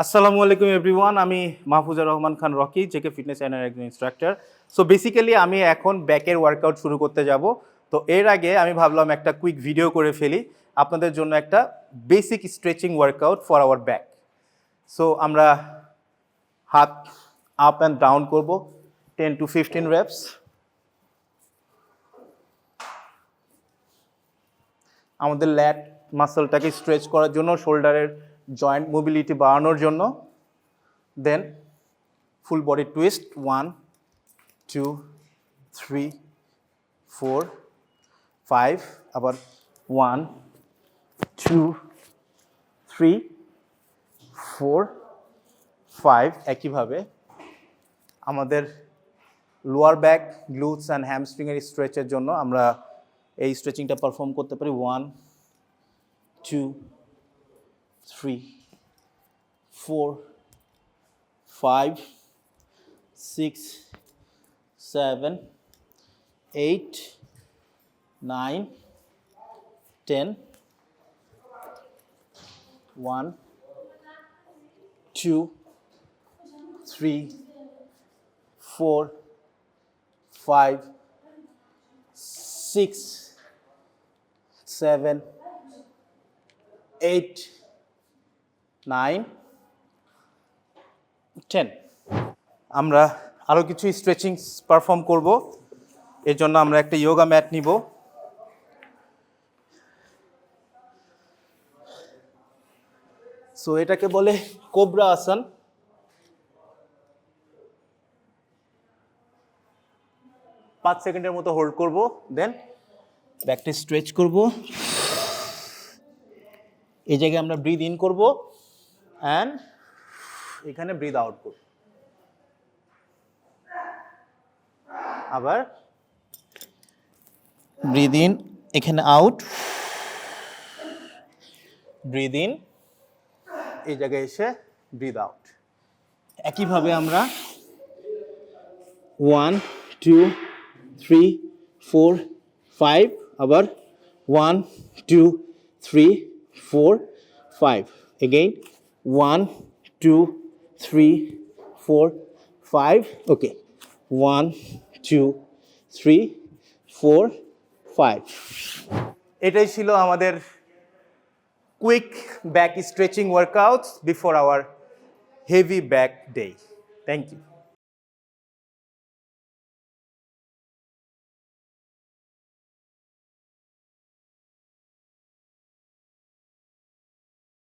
আসসালামু আলাইকুম এভরিওয়ান, আমি Mahfuzur Rahman Khan Rocky, JK fitness and একজন ইনস্ট্রাক্টর। সো বেসিক্যালি আমি এখন ব্যাকের ওয়ার্কআউট শুরু করতে যাব। তো এর আগে আমি ভাবলাম একটা কুইক ভিডিও করে ফেলি আপনাদের জন্য, একটা basic stretching workout for our back. So আমরা হাত আপ অ্যান্ড ডাউন করব 10 to 15 reps। আমাদের ল্যাট মাসলটাকে স্ট্রেচ করার জন্য, শোল্ডারের জয়েন্ট মোবিলিটি বাড়ানোর জন্য। দেন ফুল বডি টুইস্ট 1 2 3 4 5, আবার 1 2 3 4 5। একইভাবে আমাদের লোয়ার ব্যাক, গ্লুটস অ্যান্ড হ্যামস্ট্রিংয়ের স্ট্রেচের জন্য আমরা এই স্ট্রেচিংটা পারফর্ম করতে পারি 1 2 3 4 5 6 7 8 9 10 1 2 3 4 5 6 7 8 9 10। আমরা আরও কিছু স্ট্রেচিং পারফর্ম করব। এর জন্য আমরা একটা যোগা ম্যাট নিব। সো এটাকে বলে কোবরা আসন। পাঁচ সেকেন্ডের মতো হোল্ড করব, দেন ব্যাকটা স্ট্রেচ করব। এই জায়গায় আমরা ব্রিথ ইন করব অ্যান্ড এখানে ব্রিথ আউট করব। আবার ব্রিথ ইন, এখানে আউট, ব্রিথ ইন, এই জায়গায় এসে ব্রিথ আউট। একইভাবে আমরা 1 2 3 4 5, আবার 1 2 3 4 5, again 1 2 3 4 5, okay 1 2 3 4 5। এটাই ছিল আমাদের quick back stretching workouts before our heavy back day. Thank you.